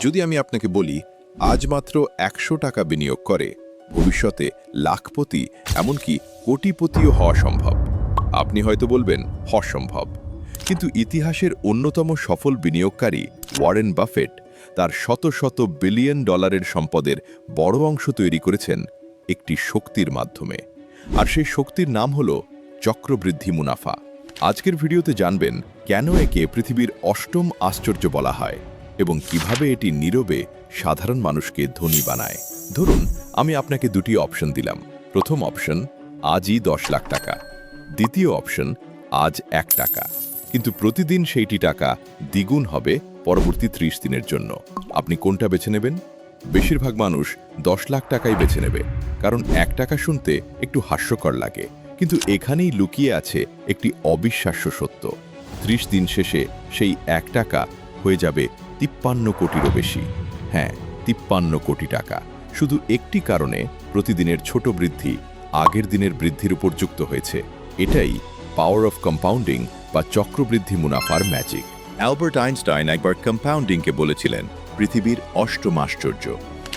যদি আমি আপনাকে বলি আজ মাত্র ১০০ টাকা বিনিয়োগ করে ভবিষ্যতে লাখপতি এমনকি কোটিপতিও হওয়া সম্ভব, আপনি হয়তো বলবেন অসম্ভব। কিন্তু ইতিহাসের অন্যতম সফল বিনিয়োগকারী ওয়ারেন বাফেট তার শত শত বিলিয়ন ডলারের সম্পদের বড় অংশ তৈরি করেছেন একটি শক্তির মাধ্যমে। আর সেই শক্তির নাম হল চক্রবৃদ্ধি মুনাফা। আজকের ভিডিওতে জানবেন কেন একে পৃথিবীর অষ্টম আশ্চর্য বলা হয় এবং কিভাবে এটি নীরবে সাধারণ মানুষকে ধনী বানায়। ধরুন আমি আপনাকে দুটি অপশন দিলাম। প্রথম অপশন আজই ১০ লাখ টাকা, দ্বিতীয় অপশন আজ ১ টাকা, কিন্তু প্রতিদিন সেইটি টাকা দ্বিগুণ হবে পরবর্তী ৩০ দিনের জন্য। আপনি কোনটা বেছে নেবেন? বেশিরভাগ মানুষ ১০ লাখ টাকাই বেছে নেবে, কারণ ১ টাকা শুনতে একটু হাস্যকর লাগে। কিন্তু এখানেই লুকিয়ে আছে একটি অবিশ্বাস্য সত্য। ৩০ দিন শেষে সেই ১ টাকা হয়ে যাবে ৫৩ কোটিরও বেশি। হ্যাঁ, ৫৩ কোটি টাকা। শুধু একটি কারণে প্রতিদিনের ছোট বৃদ্ধি আগের দিনের বৃদ্ধির উপর যুক্ত হয়েছে। এটাই পাওয়ার অফ কম্পাউন্ডিং বা চক্রবৃদ্ধি মুনাফার ম্যাজিক। অ্যালবার্ট আইনস্টাইন একবার কম্পাউন্ডিংকে বলেছিলেন পৃথিবীর অষ্টম আশ্চর্য।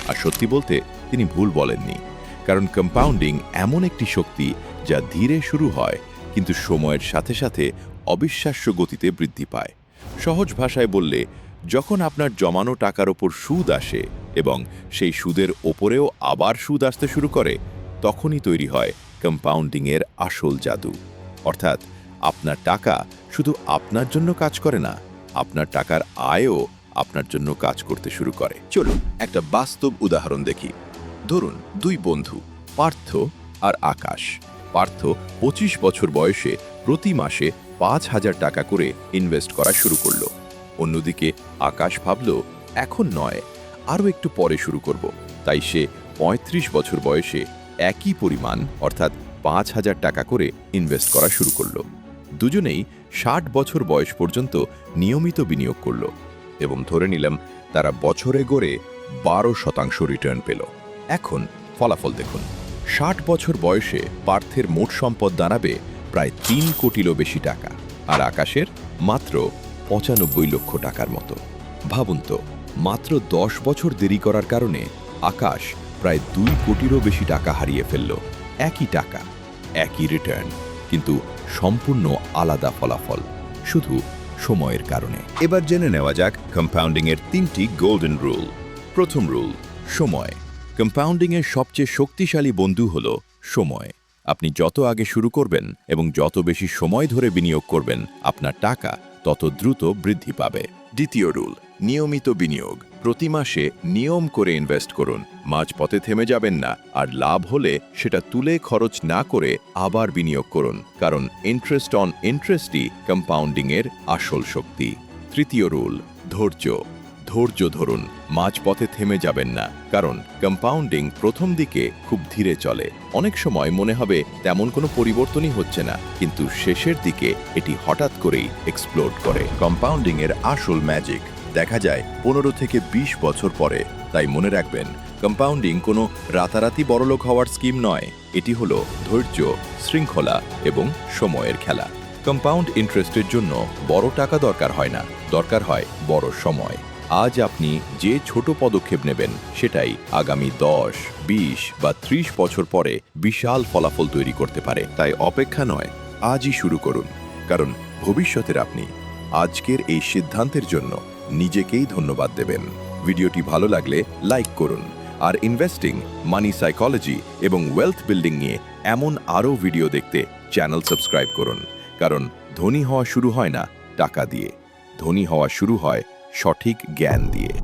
আর সত্যি বলতে তিনি ভুল বলেননি, কারণ কম্পাউন্ডিং এমন একটি শক্তি যা ধীরে শুরু হয় কিন্তু সময়ের সাথে সাথে অবিশ্বাস্য গতিতে বৃদ্ধি পায়। সহজ ভাষায় বললে, যখন আপনার জমানো টাকার ওপর সুদ আসে এবং সেই সুদের ওপরেও আবার সুদ আসতে শুরু করে, তখনই তৈরি হয় কম্পাউন্ডিংয়ের আসল জাদু। অর্থাৎ আপনার টাকা শুধু আপনার জন্য কাজ করে না, আপনার টাকার আয়ও আপনার জন্য কাজ করতে শুরু করে। চলুন একটা বাস্তব উদাহরণ দেখি। ধরুন দুই বন্ধু, পার্থ আর আকাশ। পার্থ ২৫ বছর বয়সে প্রতি মাসে ৫,০০০ টাকা করে ইনভেস্ট করা শুরু করলো। অন্যদিকে আকাশ ভাবল, এখন নয়, আরও একটু পরে শুরু করব। তাই সে ৩৫ বছর বয়সে একই পরিমাণ অর্থাৎ ৫,০০০ টাকা করে ইনভেস্ট করা শুরু করলো। দুজনেই ৬০ বছর বয়স পর্যন্ত নিয়মিত বিনিয়োগ করল এবং ধরে নিলাম তারা বছরে গড়ে ১২% রিটার্ন পেল। এখন ফলাফল দেখুন। ৬০ বছর বয়সে পার্থের মোট সম্পদ দাঁড়াবে প্রায় ৩ কোটিরও বেশি টাকা, আর আকাশের মাত্র ৯৫ লক্ষ টাকার মতো। ভাবুন তো, মাত্র ১০ বছর দেরি করার কারণে আকাশ প্রায় ২ কোটিরও বেশি টাকা হারিয়ে ফেলল। একই টাকা, একই রিটার্ন, কিন্তু সম্পূর্ণ আলাদা ফলাফল, শুধু সময়ের কারণে। এবার জেনে নেওয়া যাক কম্পাউন্ডিংয়ের ৩টি গোল্ডেন রুল। প্রথম রুল, সময়। কম্পাউন্ডিংয়ের সবচেয়ে শক্তিশালী বন্ধু হল সময়। আপনি যত আগে শুরু করবেন এবং যত বেশি সময় ধরে বিনিয়োগ করবেন, আপনার টাকা তত দ্রুত বৃদ্ধি পাবে। দ্বিতীয় রুল, নিয়মিত বিনিয়োগ। প্রতি মাসে নিয়ম করে ইনভেস্ট করুন, মাঝপথে থেমে যাবেন না, আর লাভ হলে সেটা তুলে খরচ না করে আবার বিনিয়োগ করুন, কারণ ইন্টারেস্ট অন ইন্টারেস্টই কম্পাউন্ডিংয়ের আসল শক্তি। তৃতীয় রুল, ধৈর্য। ধৈর্য ধরুন, মাঝপথে থেমে যাবেন না, কারণ কম্পাউন্ডিং প্রথম দিকে খুব ধীরে চলে। অনেক সময় মনে হবে তেমন কোনো পরিবর্তনই হচ্ছে না, কিন্তু শেষের দিকে এটি হঠাৎ করেই এক্সপ্লোড করে। কম্পাউন্ডিংয়ের আসল ম্যাজিক দেখা যায় ১৫ থেকে ২০ বছর পরে। তাই মনে রাখবেন, কম্পাউন্ডিং কোনো রাতারাতি বড়লোক হওয়ার স্কিম নয়, এটি হলো ধৈর্য, শৃঙ্খলা এবং সময়ের খেলা। কম্পাউন্ড ইন্টারেস্টের জন্য বড় টাকা দরকার হয় না, দরকার হয় বড় সময়। আজ আপনি যে ছোট পদক্ষেপ নেবেন, সেটাই আগামী ১০, ২০ বা ৩০ বছর পরে বিশাল ফলাফল তৈরি করতে পারে। তাই অপেক্ষা নয়, আজই শুরু করুন, কারণ ভবিষ্যতের আপনি আজকের এই সিদ্ধান্তের জন্য নিজেকেই ধন্যবাদ দেবেন। ভিডিওটি ভালো লাগলে লাইক করুন, আর ইনভেস্টিং, মানি সাইকোলজি এবং ওয়েলথ বিল্ডিং নিয়ে এমন আরও ভিডিও দেখতে চ্যানেল সাবস্ক্রাইব করুন, কারণ ধনী হওয়া শুরু হয় না টাকা দিয়ে, ধনী হওয়া শুরু হয় সঠিক জ্ঞান দিয়ে।